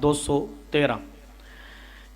213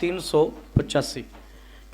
385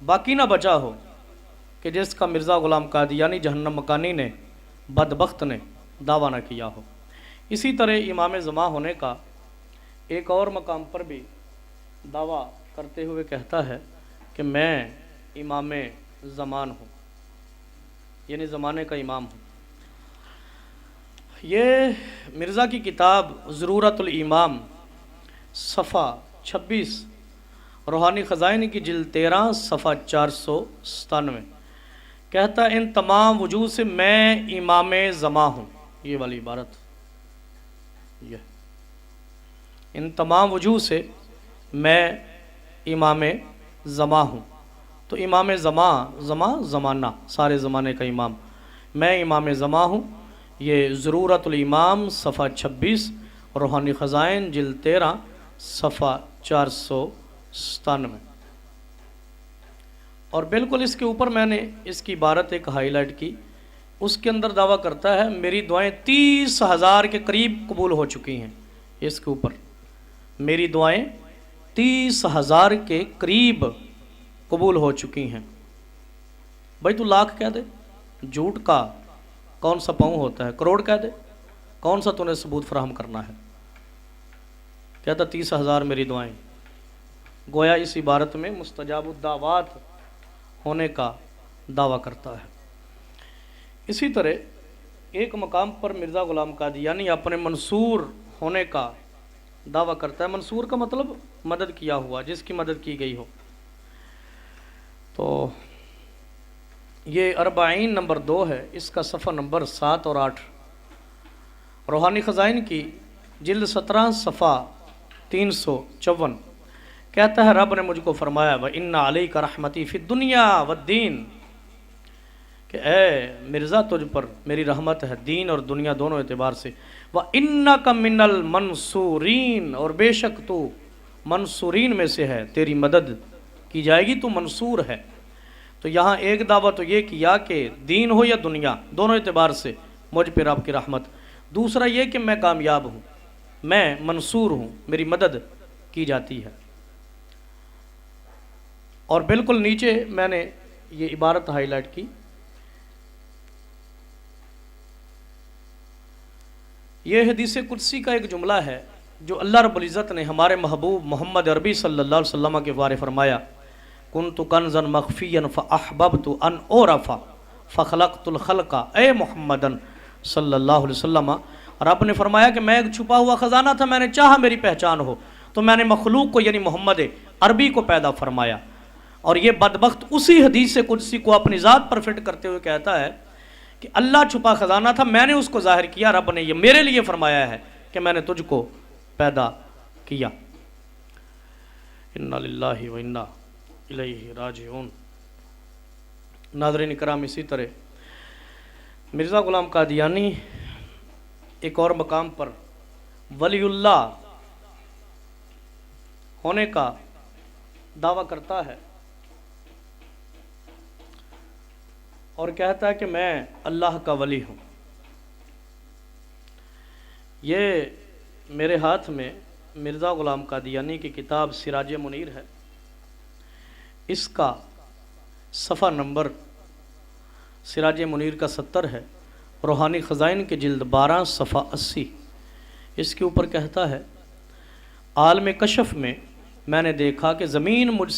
باقی نہ بچا ہو کہ جس کا مرزا غلام قادیانی جہنم مکانی نے بدبخت نے دعویٰ نہ کیا ہو۔ اسی طرح امام زمان ہونے کا ایک اور مقام پر بھی دعویٰ کرتے ہوئے کہتا ہے کہ میں امام زمان ہوں، یعنی زمانے کا امام ہوں۔ یہ مرزا کی کتاب ضرورت الامام صفحہ 26، روحانی خزائن کی جلد 13 صفحہ 497 کہتا ہے ان تمام وجوہ سے میں امام زمان ہوں۔ یہ والی عبارت یہ ان تمام وجوہ سے میں امام زمان ہوں۔ تو امام زمان زمانہ، سارے زمانے کا امام، میں امام زمان ہوں۔ یہ ضرورت الامام صفحہ 26، روحانی خزائن جلد 13 صفحہ 497۔ اور بالکل اس کے اوپر میں نے اس کی عبارت ایک ہائی لائٹ کی، اس کے اندر دعویٰ کرتا ہے میری دعائیں 30,000 کے قریب قبول ہو چکی ہیں۔ اس کے اوپر میری دعائیں 30,000 کے قریب قبول ہو چکی ہیں۔ بھائی تو لاکھ کہہ دے، جھوٹ کا کون سا پاؤں ہوتا ہے، کروڑ کہہ دے، کون سا تو نے ثبوت فراہم کرنا ہے؟ کہتا 30,000 میری دعائیں، گویا اس عبارت میں مستجاب الدعوات ہونے کا دعویٰ کرتا ہے۔ اسی طرح ایک مقام پر مرزا غلام قادیانی اپنے منصور ہونے کا دعویٰ کرتا ہے۔ منصور کا مطلب مدد کیا ہوا، جس کی مدد کی گئی ہو۔ تو یہ 40 نمبر 2 ہے، اس کا صفحہ نمبر 7 اور 8، روحانی خزائن کی جلد 17 صفحہ 354 کہتا ہے رب نے مجھ کو فرمایا وَإِنَّ عَلَيْكَ رَحْمَتِي فِي الدُّنْيَا وَالدِّينِ، کہ اے مرزا تجھ پر میری رحمت ہے دین اور دنیا دونوں اعتبار سے۔ وَإِنَّكَ مِنَ الْمَنْصُورِينَ، اور بے شک تو منصورین میں سے ہے، تیری مدد کی جائے گی، تو منصور ہے۔ تو یہاں ایک دعویٰ تو یہ کیا کہ دین ہو یا دنیا دونوں اعتبار سے مجھ پہ رب کی رحمت، دوسرا یہ کہ میں کامیاب ہوں، میں منصور ہوں، میری مدد کی جاتی ہے۔ اور بالکل نیچے میں نے یہ عبارت ہائی لائٹ کی، یہ حدیث قدسی کا ایک جملہ ہے جو اللہ رب العزت نے ہمارے محبوب محمد عربی صلی اللہ علیہ وسلم کے بارے فرمایا کنت کنزا مخفیا فاحببت ان اعرف فخلقت الخلق، اے محمد صلی اللہ علیہ وسلم، رب نے فرمایا کہ میں ایک چھپا ہوا خزانہ تھا، میں نے چاہا میری پہچان ہو تو میں نے مخلوق کو یعنی محمد عربی کو پیدا فرمایا۔ اور یہ بدبخت اسی حدیث قدسی کو اپنی ذات پر فٹ کرتے ہوئے کہتا ہے کہ اللہ چھپا خزانہ تھا، میں نے اس کو ظاہر کیا، رب نے یہ میرے لیے فرمایا ہے کہ میں نے تجھ کو پیدا کیا۔ انا للہ و انا الیہ راجعون۔ ناظرین کرام، اسی طرح مرزا غلام قادیانی ایک اور مقام پر ولی اللہ ہونے کا دعویٰ کرتا ہے اور کہتا ہے کہ میں اللہ کا ولی ہوں۔ یہ میرے ہاتھ میں مرزا غلام قادیانی کی کتاب سراج منیر ہے، اس کا صفحہ نمبر سراج منیر کا 70 ہے، روحانی خزائن کے جلد 12 صفحہ 80۔ اس کے اوپر کہتا ہے عالم کشف میں میں نے دیکھا کہ زمین نے مجھ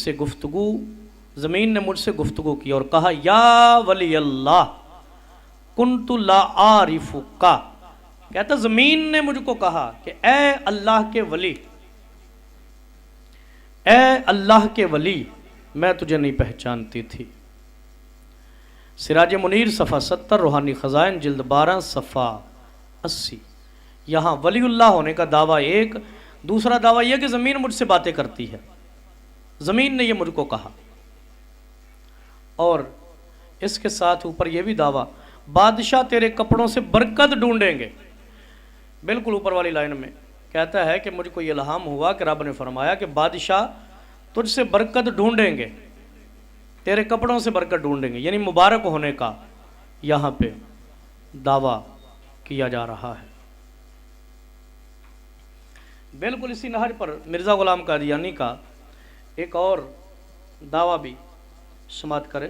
سے گفتگو کی اور کہا یا ولی اللہ کنت لا عارفک، کہتا زمین نے مجھ کو کہا کہ اے اللہ کے ولی، اے اللہ کے ولی، میں تجھے نہیں پہچانتی تھی۔ سراج منیر صفحہ 70، روحانی خزائن جلد 12 صفحہ 80۔ یہاں ولی اللہ ہونے کا دعویٰ ایک، دوسرا دعویٰ یہ کہ زمین مجھ سے باتیں کرتی ہے، زمین نے یہ مجھ کو کہا۔ اور اس کے ساتھ اوپر یہ بھی دعویٰ بادشاہ تیرے کپڑوں سے برکت ڈھونڈیں گے۔ بالکل اوپر والی لائن میں کہتا ہے کہ مجھ کو یہ الہام ہوا کہ رب نے فرمایا کہ بادشاہ تجھ سے برکت ڈھونڈیں گے، تیرے کپڑوں سے برکت ڈھونڈیں گے، یعنی مبارک ہونے کا یہاں پہ دعویٰ کیا جا رہا ہے۔ بالکل اسی نہج پر مرزا غلام قادیانی کا ایک اور دعویٰ بھی سماعت کریں،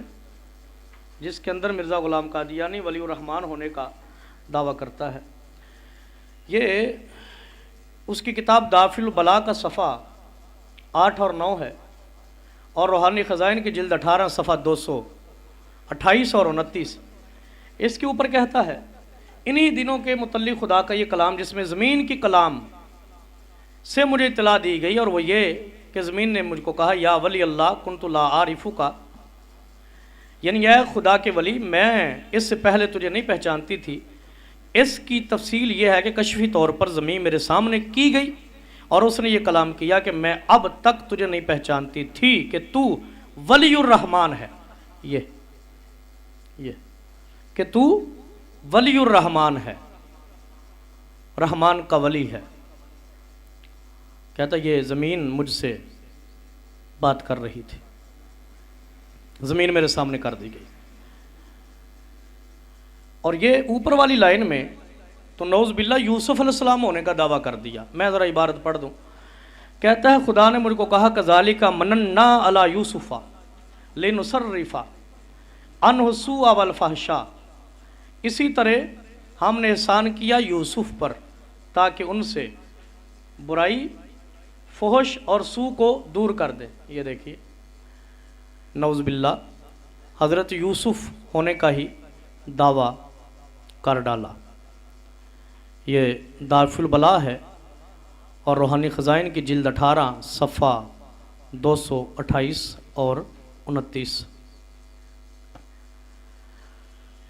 جس کے اندر مرزا غلام قادیانی ولی الرحمن ہونے کا دعویٰ کرتا ہے۔ یہ اس کی کتاب دافع البلا کا صفحہ 8 اور 9 ہے، اور روحانی خزائن کی جلد 18 صفحہ 228 اور 29۔ اس کے اوپر کہتا ہے انہی دنوں کے متعلق خدا کا یہ کلام، جس میں زمین کی کلام سے مجھے اطلاع دی گئی، اور وہ یہ کہ زمین نے مجھ کو کہا یا ولی اللہ کنت لا عارفک، یعنی اے خدا کے ولی، میں اس سے پہلے تجھے نہیں پہچانتی تھی۔ اس کی تفصیل یہ ہے کہ کشفی طور پر زمین میرے سامنے کی گئی، اور اس نے یہ کلام کیا کہ میں اب تک تجھے نہیں پہچانتی تھی کہ تو ولی الرحمن ہے۔ یہ کہ تو ولی الرحمن ہے، رحمان کا ولی ہے۔ کہتا یہ زمین مجھ سے بات کر رہی تھی، زمین میرے سامنے کر دی گئی۔ اور یہ اوپر والی لائن میں تو نعوذ باللہ یوسف علیہ السلام ہونے کا دعویٰ کر دیا۔ میں ذرا عبارت پڑھ دوں۔ کہتا ہے خدا نے مجھ کو کہا کذالک مننا علی یوسف لنصرف عنہ السوء والفحشاء، اسی طرح ہم نے احسان کیا یوسف پر تاکہ ان سے برائی، فحش اور سوء کو دور کر دے۔ یہ دیکھیے نعوذ باللہ حضرت یوسف ہونے کا ہی دعویٰ کر ڈالا۔ یہ دافع البلا ہے، اور روحانی خزائن کی جلد 18 صفحہ 228 اور 29۔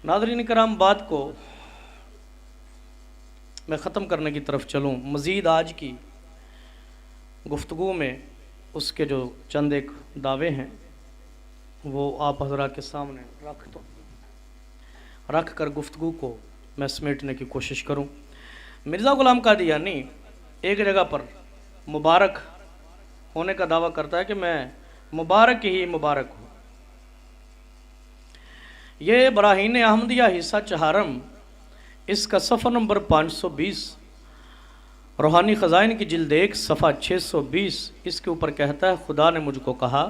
ناظرین کرام، بات کو میں ختم کرنے کی طرف چلوں، مزید آج کی گفتگو میں اس کے جو چند ایک دعوے ہیں وہ آپ حضرات کے سامنے رکھ کر گفتگو کو میں سمیٹنے کی کوشش کروں۔ مرزا غلام قادیانی ایک جگہ پر مبارک ہونے کا دعویٰ کرتا ہے کہ میں مبارک ہی مبارک ہوں۔ یہ براہین احمدیہ حصہ چہارم، اس کا صفحہ نمبر 520، روحانی خزائن کی جلد 1 صفحہ 620، اس کے اوپر کہتا ہے خدا نے مجھ کو کہا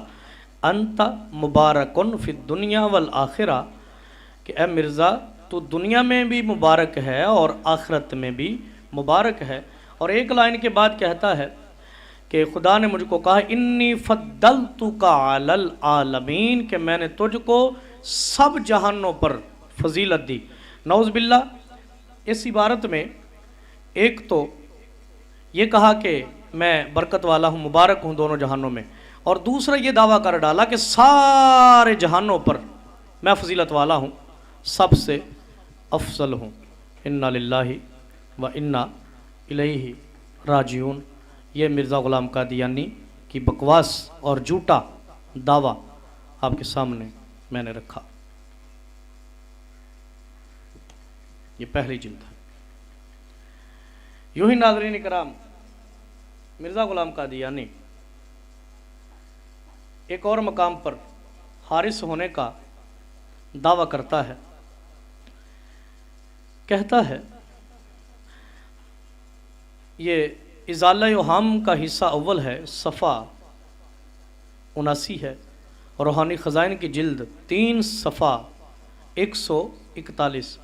انت مبارکن فی الدنیا والآخرہ، کہ اے مرزا تو دنیا میں بھی مبارک ہے اور آخرت میں بھی مبارک ہے۔ اور ایک لائن کے بعد کہتا ہے کہ خدا نے مجھ کو کہا انی فضلتک علی العالمین، کہ میں نے تجھ کو سب جہانوں پر فضیلت دی۔ نعوذ باللہ اس عبارت میں ایک تو یہ کہا کہ میں برکت والا ہوں، مبارک ہوں دونوں جہانوں میں، اور دوسرا یہ دعویٰ کر ڈالا کہ سارے جہانوں پر میں فضیلت والا ہوں، سب سے افضل ہوں۔ انا للہ و انا الیہ راجعون۔ یہ مرزا غلام قادیانی کی بکواس اور جھوٹا دعویٰ آپ کے سامنے میں نے رکھا۔ یہ پہلی جلد ہے۔ یوں ہی ناظرین کرام، مرزا غلام قادیانی ایک اور مقام پر حارس ہونے کا دعویٰ کرتا ہے۔ کہتا ہے یہ ازالہ اوہام کا حصہ اول ہے، صفحہ 79 ہے، اور روحانی خزائن کی جلد 3 صفحہ 141۔